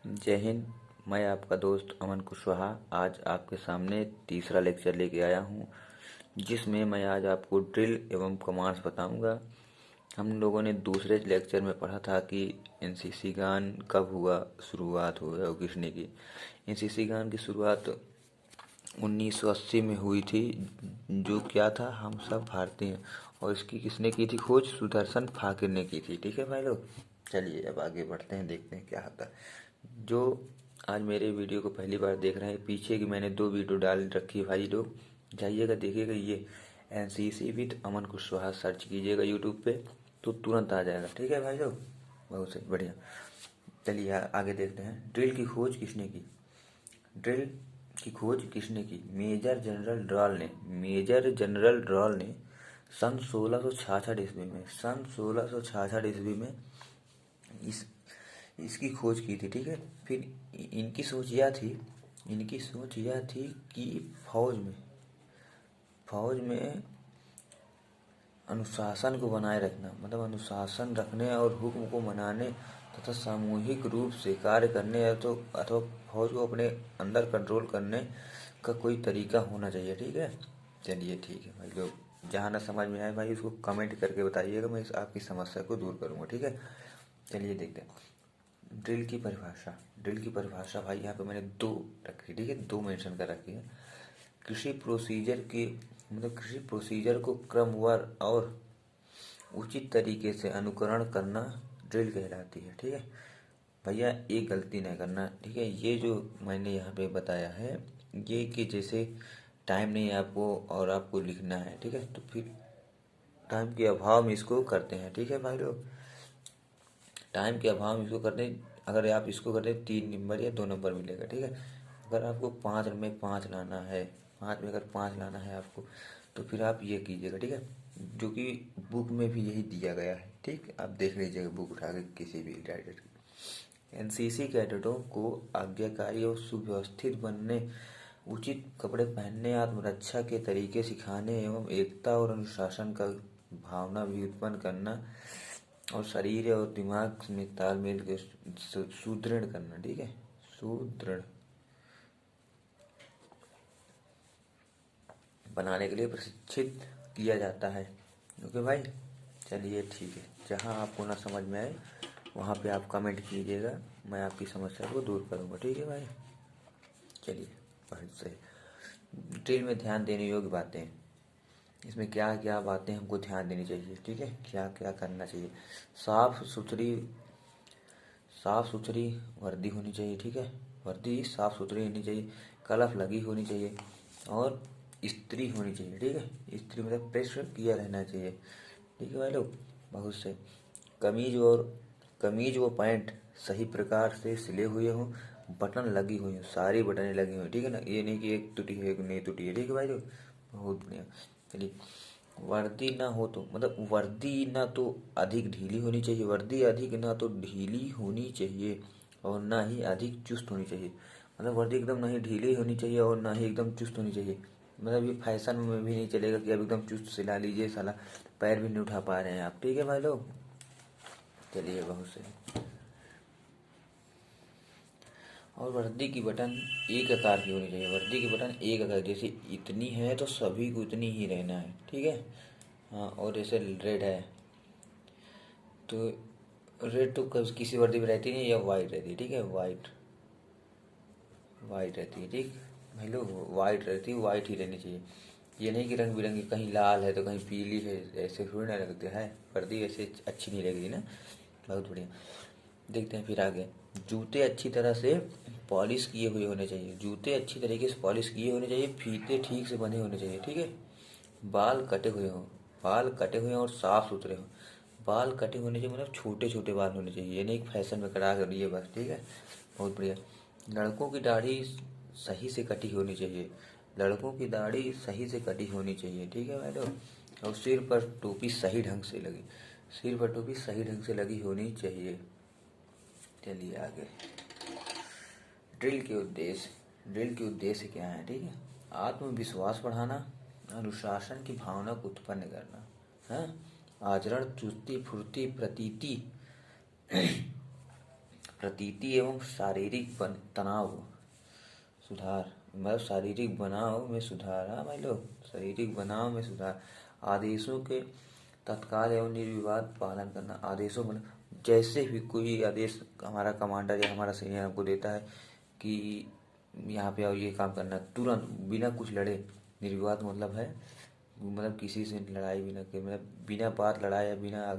जय हिंद। मैं आपका दोस्त अमन कुशवाहा आज आपके सामने तीसरा लेक्चर लेके आया हूँ, जिसमें मैं आज आपको ड्रिल एवं कमांड्स बताऊंगा। हम लोगों ने दूसरे लेक्चर में पढ़ा था कि एनसीसी गान कब हुआ, शुरुआत हुई और किसने की। एनसीसी गान की शुरुआत 1980 में हुई थी, जो क्या था, हम सब भारतीय हैं। और इसकी किसने की थी खोज? सुदर्शन फाकिर ने की थी। ठीक है भाई लोग, चलिए अब आगे बढ़ते हैं, देखते हैं क्या होता है। जो आज मेरे वीडियो को पहली बार देख रहे हैं, पीछे की मैंने 2 वीडियो डाल रखी है भाई लोग, जाइएगा देखिएगा। ये NCC with Aman Kushwaha search कीजिएगा यूट्यूब पे तो तुरंत आ जाएगा। ठीक है भाई लोग, बहुत सही, बढ़िया। चलिए आगे देखते हैं। ड्रिल की खोज किसने की? ड्रिल की खोज किसने की? मेजर जनरल ड्रॉल ने सन 1666 ईस्वी में इस इसकी खोज की थी। ठीक है, फिर इनकी सोच यह थी कि फौज में अनुशासन को बनाए रखना, मतलब अनुशासन रखने और हुक्म को मनाने तथा सामूहिक रूप से कार्य करने अथवा फौज को अपने अंदर कंट्रोल करने का कोई तरीका होना चाहिए। ठीक है, चलिए ठीक है भाई लोग, जहाँ ना समझ में आए भाई उसको कमेंट करके बताइएगा, मैं आपकी समस्या को दूर करूँगा। ठीक है, चलिए देखते हैं ड्रिल की परिभाषा भाई यहाँ पे मैंने 2 रखी। ठीक है, 2 मेंशन कर रखी है। कृषि प्रोसीजर को क्रमवार और उचित तरीके से अनुकरण करना ड्रिल कहलाती है। ठीक है भैया, एक गलती नहीं करना। ठीक है, ये जो मैंने यहाँ पे बताया है, ये कि जैसे टाइम नहीं है आपको और आपको लिखना है, ठीक है, तो फिर टाइम के अभाव में इसको करते हैं। ठीक है भाई लोग, टाइम के अभाव में इसको करते हैं। अगर आप इसको करते हैं 3 नंबर या 2 नंबर मिलेगा। ठीक है, अगर आपको 5 में 5 लाना है, 5 में अगर 5 लाना है आपको, तो फिर आप ये कीजिएगा। ठीक है, जो कि बुक में भी यही दिया गया है। ठीक, आप देख लीजिएगा बुक उठा के किसी भी कैडेट की। एनसीसी कैडेटों को आज्ञाकारी और सुव्यवस्थित बनने, उचित कपड़े पहनने, आत्मरक्षा के तरीके सिखाने एवं एकता और अनुशासन का भावना भी उत्पन्न करना और शरीर और दिमाग में तालमेल के सुदृढ़ करना। ठीक है, सुदृढ़ बनाने के लिए प्रशिक्षित किया जाता है। ओके भाई, चलिए ठीक है, जहाँ आपको ना समझ में आए वहाँ पे आप कमेंट कीजिएगा, मैं आपकी समस्या को दूर करूँगा। ठीक है भाई, चलिए बहुत सही। ड्रिल में ध्यान देने योग्य बातें, इसमें क्या क्या बातें हमको ध्यान देनी चाहिए? ठीक है, क्या क्या करना चाहिए? साफ सुथरी वर्दी होनी चाहिए। ठीक है, वर्दी साफ सुथरी होनी चाहिए, कलफ लगी होनी चाहिए और इस्त्री होनी चाहिए। ठीक है, इस्त्री मतलब प्रेस किया रहना चाहिए। ठीक है भाई लोग, बहुत से कमीज व पैंट सही प्रकार से सिले हुए हों, बटन लगी हुई हो, सारी बटनें लगी हुई। ठीक है ना, ये नहीं कि एक टूटी है एक नहीं टूटी है। ठीक है भाई लोग, बहुत बढ़िया। चलिए, वर्दी ना हो तो मतलब वर्दी ना तो अधिक ढीली होनी चाहिए, वर्दी अधिक ना तो ढीली होनी चाहिए और ना ही अधिक चुस्त होनी चाहिए। मतलब वर्दी एकदम ना ही ढीली होनी चाहिए और ना ही एकदम चुस्त होनी चाहिए। मतलब ये फैशन में भी नहीं चलेगा कि अब एकदम चुस्त सिला लीजिए, साला पैर भी नहीं उठा पा रहे हैं आप। ठीक है भाई लोग, चलिए बहुत सही। और वर्दी की बटन एक आकार की होनी चाहिए, वर्दी की बटन एक आकार, जैसे इतनी है तो सभी को इतनी ही रहना है। ठीक है, हाँ, और जैसे रेड है तो रेड तो किसी वर्दी में रहती नहीं, या वाइट रहती है। ठीक है, वाइट रहती है। ठीक भाई लोग, वाइट रहती है, वाइट ही रहनी चाहिए। ये नहीं कि रंग बिरंगी, कहीं लाल है तो कहीं पीली है, ऐसे थोड़ी ना लगते हैं वर्दी, ऐसे अच्छी नहीं लगेगी ना। बहुत बढ़िया, देखते हैं फिर आगे। जूते अच्छी तरह से पॉलिश किए हुए होने चाहिए, जूते अच्छी तरीके से पॉलिश किए होने चाहिए, फीते ठीक से बंधे होने चाहिए। ठीक है, बाल कटे हुए हों, बाल कटे हुए और साफ सुथरे हों। बाल कटे होने चाहिए मतलब छोटे छोटे बाल होने चाहिए, ये नहीं फैशन में कटा कर लिए बस। ठीक है, बहुत बढ़िया। लड़कों की दाढ़ी सही से कटी होनी चाहिए, लड़कों की दाढ़ी सही से कटी होनी चाहिए। ठीक है भाई लोग, और सिर पर टोपी सही ढंग से लगी, सिर पर टोपी सही ढंग से लगी होनी चाहिए। चलिए आगे, ड्रिल के उद्देश्य क्या है? ठीक है, आत्मविश्वास बढ़ाना, अनुशासन की भावना को उत्पन्न करना है, आचरण चुस्ती फुर्ती प्रतीति एवं शारीरिक तनाव सुधार, मतलब शारीरिक बनाव में सुधार। हाँ भाई लोग, शारीरिक बनाव में सुधार। आदेशों के तत्काल एवं निर्विवाद पालन करना। आदेशों मतलब जैसे भी कोई आदेश हमारा कमांडर या हमारा सीनियर हमको देता है कि यहाँ पे आओ, ये काम करना, तुरंत बिना कुछ लड़े। निर्विवाद मतलब है मतलब किसी से लड़ाई बिना के, मतलब बिना बात लड़ाए या बिना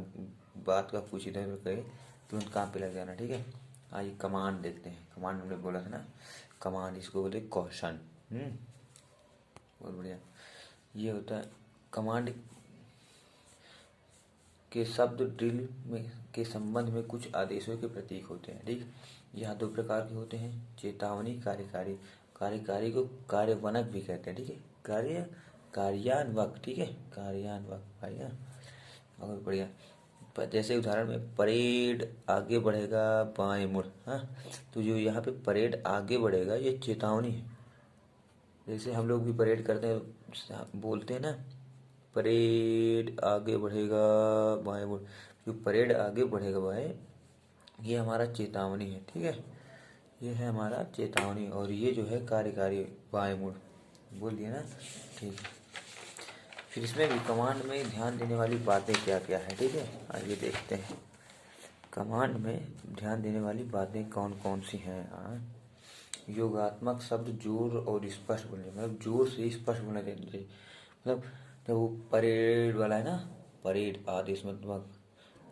बात का कुछ इधर उधर करे, तुरंत काम पे लग जाना। ठीक है। आइए कमांड देखते हैं। कमांड हमने बोला था ना, कमांड, इसको बोलते क्वेश्चन। बहुत बढ़िया। ये होता है कमांड के शब्द ड्रिल में के संबंध में कुछ आदेशों के प्रतीक होते हैं। ठीक, यहाँ दो प्रकार के होते हैं, चेतावनी, कार्यकारी। कार्यकारी को कार्यवनक भी कहते हैं। ठीक है, कार्यान्वक। ठीक है, कार्यान्वक भाई। हाँ, बहुत बढ़िया। जैसे उदाहरण में परेड आगे बढ़ेगा बाएं मुड़। हाँ, तो जो यहाँ पे परेड आगे बढ़ेगा ये चेतावनी है। जैसे हम लोग भी परेड करते हैं, बोलते हैं ना, परेड आगे बढ़ेगा बाएं मुड़। जो परेड आगे बढ़ेगा बाएं, ये हमारा चेतावनी है। ठीक है, ये है हमारा चेतावनी। और ये जो है कार्यकारी, बाएं मुड़, बोल दिया ना। ठीक है, फिर इसमें भी कमांड में ध्यान देने वाली बातें क्या क्या है। ठीक है, आइए देखते हैं कमांड में ध्यान देने वाली बातें कौन कौन सी हैं। योगात्मक शब्द जोर और स्पष्ट बोलने, मतलब जोर से स्पष्ट बोलना चाहिए। मतलब जब वो परेड वाला है ना, परेड आदेश मतलब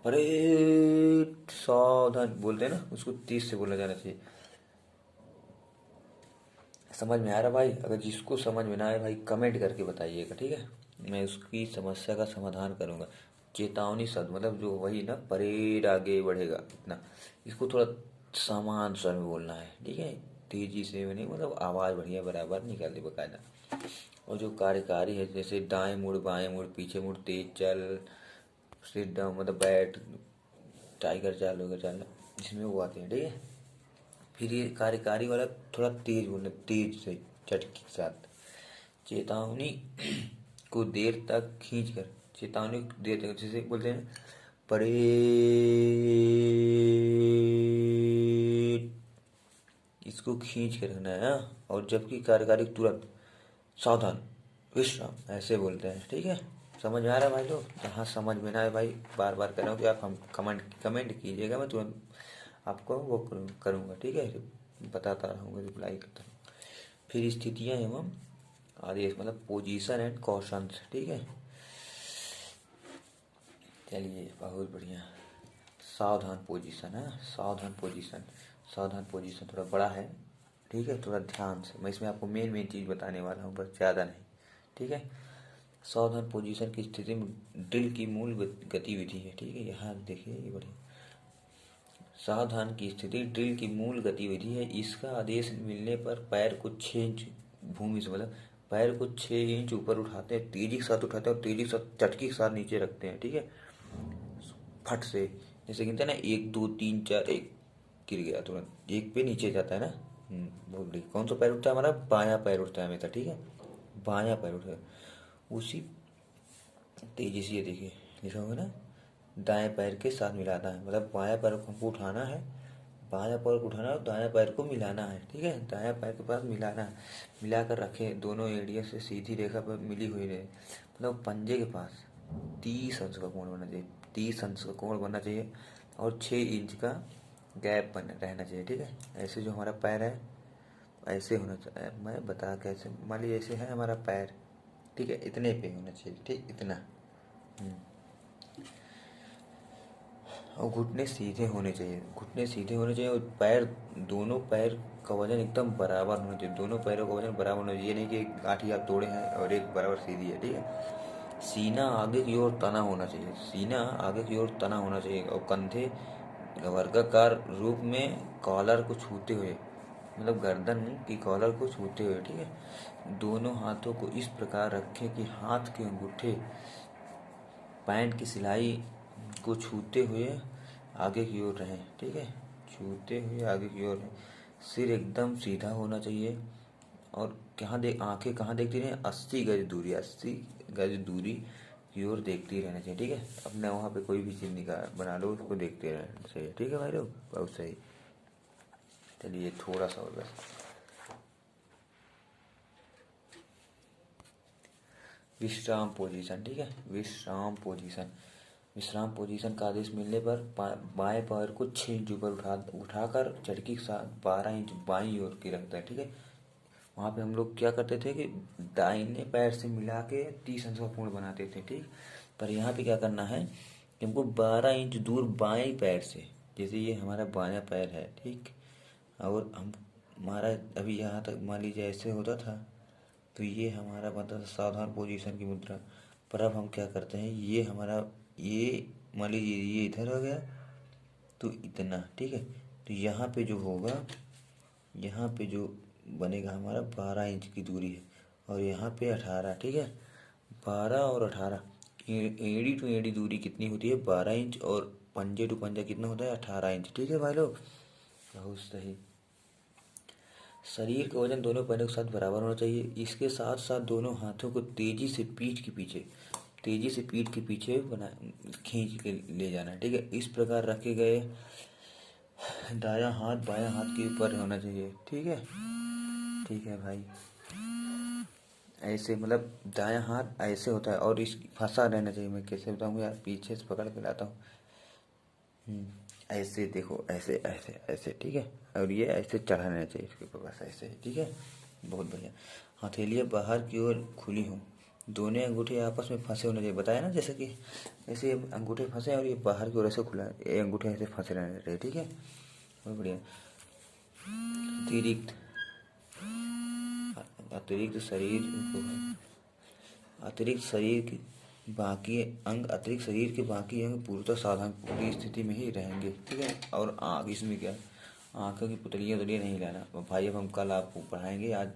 परेड सावधान बोलते हैं ना, उसको तेज से बोला जाना चाहिए। समझ में आ रहा भाई? अगर जिसको समझ में ना आए भाई कमेंट करके बताइएगा। ठीक है, मैं उसकी समस्या का समाधान करूंगा। चेतावनी शब्द मतलब जो वही ना, परेड आगे बढ़ेगा इतना, इसको थोड़ा सामान स्वर में बोलना है। ठीक है, तेजी से नहीं, मतलब आवाज़ बढ़िया बराबर निकाल दे बकायदा। और जो कार्यकारी है, जैसे दाएं मुड़, बाएं मुड़, पीछे मुड़, तेज चल, सिट डाउन मतलब बैठ, टाइगर चाल वगैरह चाल, इसमें वो आते हैं। ठीक है, फिर ये कार्यकारी वाला थोड़ा तेज बोलना, तेज से झटके के साथ। चेतावनी को देर तक खींच कर, चेतावनी को देर तक, जैसे बोलते हैं परेड, इसको खींच कर रखना है। और जबकि कार्यकारी तुरंत, सावधान, विश्राम, ऐसे बोलते हैं। ठीक है, समझ में आ रहा है भाई लोग? जहाँ समझ में ना आए भाई, बार बार कह रहा हूँ कि आप हम कमेंट कीजिएगा, मैं तुरंत आपको वो करूँगा। ठीक है, बताता रहूँगा, रिप्लाई करता रहूँगा। फिर स्थितियाँ एवं आदेश मतलब पोजीशन एंड क्वेश्चंस। ठीक है, चलिए बहुत बढ़िया। सावधान पोजीशन है, सावधान पोजीशन, सावधान पोजीशन थोड़ा बड़ा है। ठीक है, थोड़ा ध्यान से, मैं इसमें आपको मेन चीज़ बताने वाला हूँ, बस ज़्यादा नहीं। ठीक है, सावधान पोजीशन की स्थिति में ड्रिल की मूल गतिविधि है। ठीक है, यहाँ देखिए ये बढ़िया। सावधान की स्थिति ड्रिल की मूल गतिविधि है। इसका आदेश मिलने पर पैर को 6 इंच भूमि से, मतलब पैर को 6 इंच ऊपर उठाते हैं, तेजी के साथ उठाते हैं और तेजी के साथ चटकी के साथ नीचे रखते हैं। ठीक है, फट से, जैसे गिनते हैं ना, 1 2 3 4, एक गिर गया, तुरंत एक पे नीचे जाता है ना। बहुत बढ़िया। कौन सा पैर उठता है हमारा? बायां पैर उठता है हमेशा। ठीक है, बायां पैर उठता है, उसी तेजी से। ये देखिए लिखा हुआ ना, दाएं पैर के साथ मिलाना है, मतलब बायां पैर को हमको उठाना है, बायां पैर को उठाना है, दायां पैर को मिलाना है। ठीक है, दायां पैर के पास मिलाना है, मिलाकर रखें, दोनों एड़ियों से सीधी रेखा पर मिली हुई रहे, मतलब पंजे के पास 30 अंश का कोण बनना चाहिए, 30 अंश का कोण बनना चाहिए, और 6 इंच का गैप बना रहना चाहिए। ठीक है, ऐसे जो हमारा पैर है ऐसे होना चाहिए। मैं बता कैसे, मान लीजिए ऐसे है हमारा पैर, ठीक है, इतने पे होना चाहिए। ठीक, इतना। और घुटने सीधे होने चाहिए, घुटने सीधे होने चाहिए, और पैर, दोनों पैर का वजन एकदम बराबर होना चाहिए, दोनों पैरों का वजन बराबर होना चाहिए। ये नहीं कि एक गांठी आप तोड़े हैं और एक बराबर सीधी है। ठीक है, सीना आगे की ओर तना होना चाहिए, सीना आगे की ओर तना होना चाहिए, और कंधे वर्गाकार रूप में कॉलर को छूते हुए, मतलब गर्दन की कॉलर को छूते हुए। ठीक है, दोनों हाथों को इस प्रकार रखें कि हाथ के अंगूठे पैंट की सिलाई को छूते हुए आगे की ओर रहें। ठीक है, छूते हुए आगे की ओर रहें। सिर एकदम सीधा होना चाहिए, और आंखें कहाँ देखती रहें? 80 गज दूरी, 80 गज दूरी की ओर देखती रहना चाहिए। ठीक है, अपने वहाँ पे कोई भी चीज़ निकाल बना लो, उसको देखते रहना चाहिए। ठीक है भाई लोग, बहुत सही। चलिए थोड़ा सा और बस। विश्राम पोजीशन, ठीक है, विश्राम पोजीशन। विश्राम पोजीशन का आदेश मिलने पर बाएं पैर को 6 इंच ऊपर उठाकर झटकी के साथ 12 इंच बाईं ओर की रखता है, ठीक है। वहाँ पे हम लोग क्या करते थे कि दाहिने पैर से मिला के 30 अंश का कोण बनाते थे, ठीक। पर यहाँ पे क्या करना है कि हमको 12 इंच दूर बाएं पैर से, जैसे ये हमारा बायां पैर है, ठीक, और हमारा अभी यहाँ तक मान लीजिए ऐसे होता था, तो ये हमारा बनता था सावधान पोजीशन की मुद्रा। पर अब हम क्या करते हैं, ये हमारा, ये मान लीजिए ये इधर हो गया तो इतना, ठीक है। तो यहाँ पे जो होगा, यहाँ पे जो बनेगा हमारा 12 इंच की दूरी है, और यहाँ पे 18, ठीक है। 12 और 18 एड़ी टू एड़ी दूरी कितनी होती है, 12 इंच, और पंजे टू पंजा कितना होता है, 18 इंच, ठीक है भाई लोग। बहुत सही। शरीर का वजन दोनों पैरों के साथ बराबर होना चाहिए। इसके साथ साथ दोनों हाथों को तेजी से पीठ के पीछे बना खींच के ले जाना, ठीक है। इस प्रकार रखे गए दायां हाथ बायां हाथ के ऊपर होना चाहिए, ठीक है। ठीक है भाई, ऐसे मतलब दायां हाथ ऐसे होता है और इस फंसा रहना चाहिए। मैं कैसे बताऊँ यार, पीछे से पकड़ के लाता हूँ। ऐसे देखो, ऐसे ऐसे ऐसे, ठीक है। और ये ऐसे चढ़ा रहना चाहिए इसके ऊपर, बस ऐसे, ठीक है। बहुत बढ़िया। हथेलियाँ बाहर की ओर खुली हों, दोनों अंगूठे आपस में फंसे होने चाहिए। बताया ना जैसे कि ऐसे अंगूठे फंसे और ये बाहर की ओर ऐसे खुला है, ये अंगूठे ऐसे फंसे रहने चाहिए, ठीक है। बहुत बढ़िया। अतिरिक्त अतिरिक्त शरीर अतिरिक्त शरीर के अतिरिक्त शरीर के बाकी अंग पूर्णतः सावधान पूरी स्थिति में ही रहेंगे, ठीक है। और इसमें क्या, आंखों की पुतलियाँ नहीं लाना भाई। अब हम कल आपको पढ़ाएंगे, आज